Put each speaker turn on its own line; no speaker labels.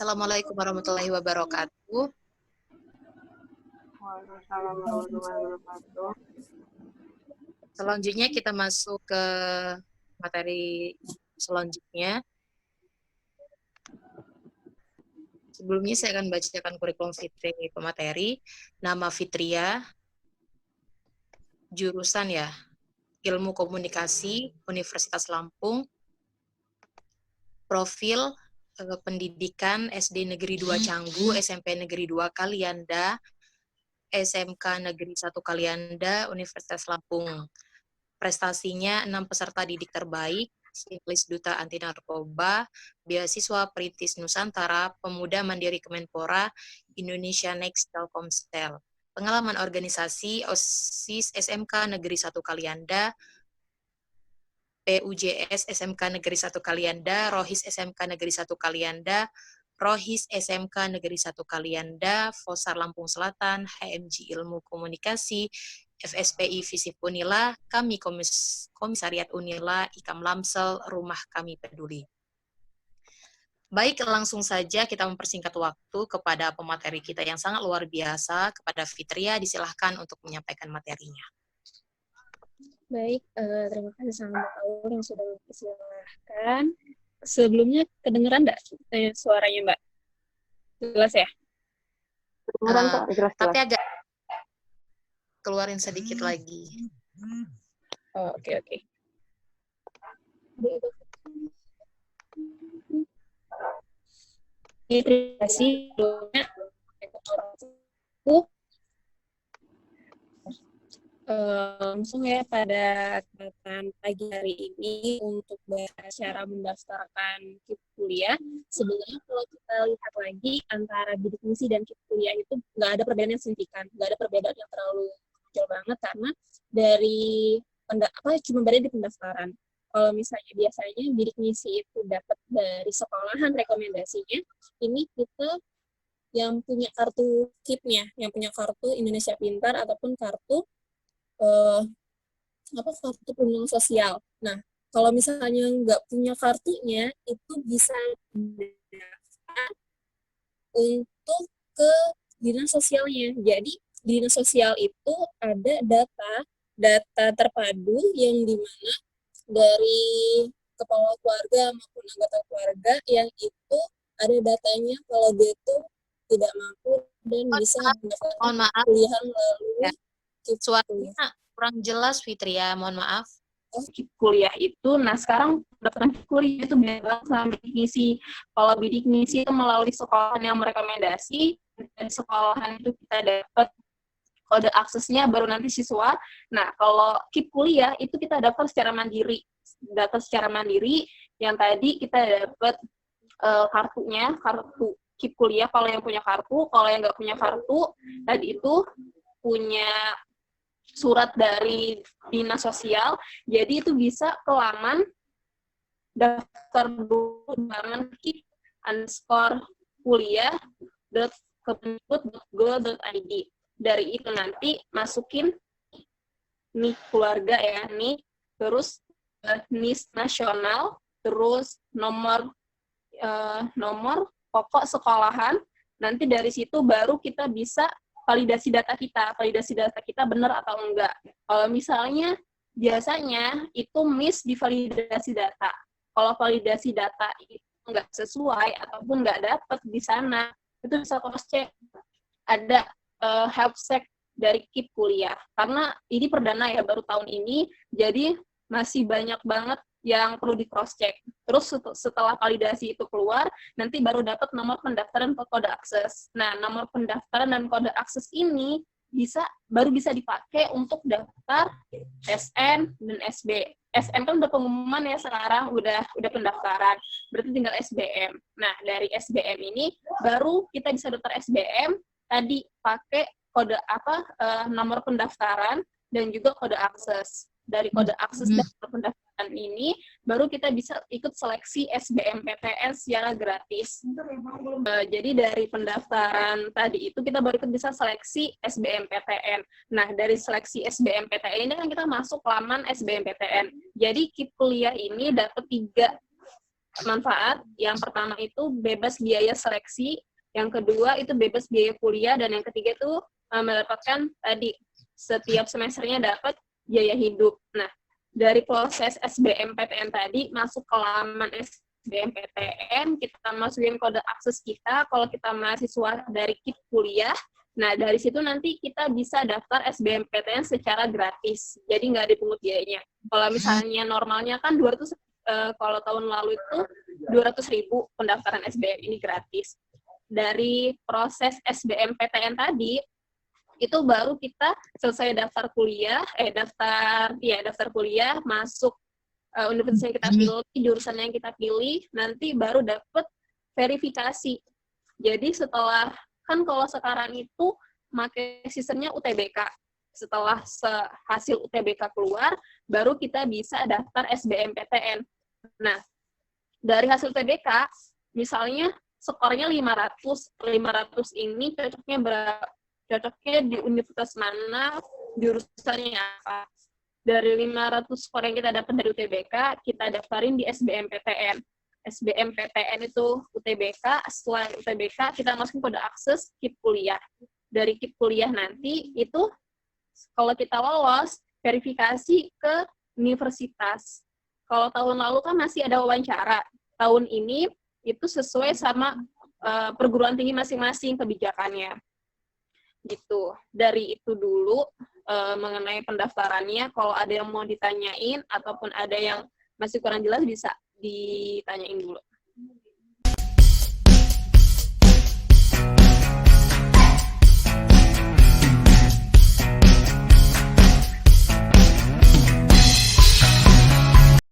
Assalamualaikum warahmatullahi wabarakatuh.
Waalaikumsalam warahmatullahi wabarakatuh.
Selanjutnya kita masuk ke materi selanjutnya. Sebelumnya saya akan bacakan kurikulum Fitri pemateri. Nama Fitria, jurusan ya, Ilmu Komunikasi, Universitas Lampung, profil pendidikan SD Negeri 2 Canggu, SMP Negeri 2 Kalianda, SMK Negeri 1 Kalianda, Universitas Lampung. Prestasinya 6 peserta didik terbaik, Simlis Duta Anti Narkoba, Beasiswa Perintis Nusantara, Pemuda Mandiri Kemenpora, Indonesia Next Telkomsel. Pengalaman organisasi OSIS SMK Negeri 1 Kalianda, PUJS SMK Negeri 1 Kalianda, Rohis SMK Negeri 1 Kalianda, Rohis SMK Negeri 1 Kalianda, Fosar Lampung Selatan, HMG Ilmu Komunikasi, FSPI Visip Unila, kami Komisariat Unila, Ikam Lamsel, Rumah Kami Peduli. Baik, langsung saja kita mempersingkat waktu kepada pemateri kita yang sangat luar biasa, kepada Fitria, disilahkan untuk menyampaikan materinya.
Baik, terima kasih sama Mbak Aul yang sudah mempersilahkan. Sebelumnya kedengeran nggak suaranya Mbak? Jelas ya?
Kedengeran Pak, jelas.
Tapi agak keluarin sedikit lagi.
Oh, oke. Terima kasih. Langsung ya pada kesempatan pagi hari ini untuk cara mendaftarkan KIP kuliah. Sebenarnya kalau kita lihat lagi antara bidik misi dan KIP kuliah itu nggak ada perbedaan yang signifikan, nggak ada perbedaan yang terlalu kecil banget karena dari cuma beda di pendaftaran. Kalau misalnya biasanya bidik misi itu dapat dari sekolahan rekomendasinya, ini kita yang punya kartu KIP-nya, yang punya kartu Indonesia Pintar ataupun kartu kartu perlindungan sosial. Nah, kalau misalnya nggak punya kartunya, itu bisa daftar untuk ke dinas sosialnya. Jadi, di dinas sosial itu ada data terpadu yang dimana dari kepala keluarga maupun anggota keluarga yang itu ada datanya kalau dia itu tidak mampu dan bisa mendapatkan kuliah melalui
Suaranya kurang jelas, Fitria, mohon maaf.
KIP kuliah itu, nah sekarang pendaftaran KIP kuliah itu beda sama bidik misi. Kalau bidik misi itu melalui sekolahan yang merekomendasi, dan sekolahan itu kita dapat kode aksesnya baru nanti siswa. Nah, kalau KIP kuliah itu kita daftar secara mandiri. Daftar secara mandiri, yang tadi kita dapat kartunya, kartu KIP kuliah kalau yang punya kartu, kalau yang nggak punya kartu, tadi itu punya surat dari dinas sosial, jadi itu bisa ke laman daftar dengan kip_kuliah.kemendikbud.go.id. Dari itu nanti masukin nik keluarga ya, nik, terus NIS nasional, terus nomor pokok sekolahan, nanti dari situ baru kita bisa validasi data kita benar atau enggak. Kalau misalnya biasanya itu miss di validasi data. Kalau validasi data itu enggak sesuai ataupun enggak dapat di sana, itu bisa cross check. Ada helpsec dari KIP kuliah. Karena ini perdana ya, baru tahun ini, jadi masih banyak banget yang perlu di cross check. Terus setelah validasi itu keluar, nanti baru dapat nomor pendaftaran ke kode akses. Nah, nomor pendaftaran dan kode akses ini baru bisa dipakai untuk daftar SN dan SB. SN kan udah pengumuman ya sekarang, udah pendaftaran. Berarti tinggal SBM. Nah, dari SBM ini baru kita bisa daftar SBM, tadi pakai kode nomor pendaftaran dan juga kode akses. Dari kode akses dan pendaftaran ini, baru kita bisa ikut seleksi SBMPTN secara gratis. Jadi dari pendaftaran tadi itu, kita baru ikut bisa seleksi SBMPTN. Nah, dari seleksi SBMPTN ini kan kita masuk laman SBMPTN. Jadi, KIP kuliah ini dapat manfaat. Yang pertama itu bebas biaya seleksi, yang kedua itu bebas biaya kuliah, dan yang ketiga itu mendapatkan tadi setiap semesternya dapat biaya hidup. Nah, dari proses SBMPTN tadi masuk ke laman SBMPTN, kita masukin kode akses kita kalau kita mahasiswa dari KIP kuliah. Nah, dari situ nanti kita bisa daftar SBMPTN secara gratis. Jadi nggak dipungut biayanya. Kalau misalnya normalnya kan 200, kalau tahun lalu itu 200.000 pendaftaran SBM ini gratis. Dari proses SBMPTN tadi, itu baru kita selesai daftar kuliah, daftar kuliah, masuk universitas yang kita pilih, jurusan yang kita pilih, nanti baru dapat verifikasi. Jadi setelah, kan kalau sekarang itu pakai sistemnya UTBK. Setelah hasil UTBK keluar, baru kita bisa daftar SBMPTN. Nah, dari hasil UTBK, misalnya skornya 500 ini cocoknya di universitas mana, jurusannya apa. Dari 500 skor yang kita dapat dari UTBK, kita daftarin di SBMPTN. SBMPTN itu UTBK, setelah UTBK kita masukin kode akses KIP kuliah. Dari KIP kuliah nanti itu kalau kita lolos, verifikasi ke universitas. Kalau tahun lalu kan masih ada wawancara. Tahun ini itu sesuai sama perguruan tinggi masing-masing kebijakannya. Gitu. Dari itu dulu mengenai pendaftarannya, kalau ada yang mau ditanyain ataupun ada yang masih kurang jelas bisa ditanyain dulu.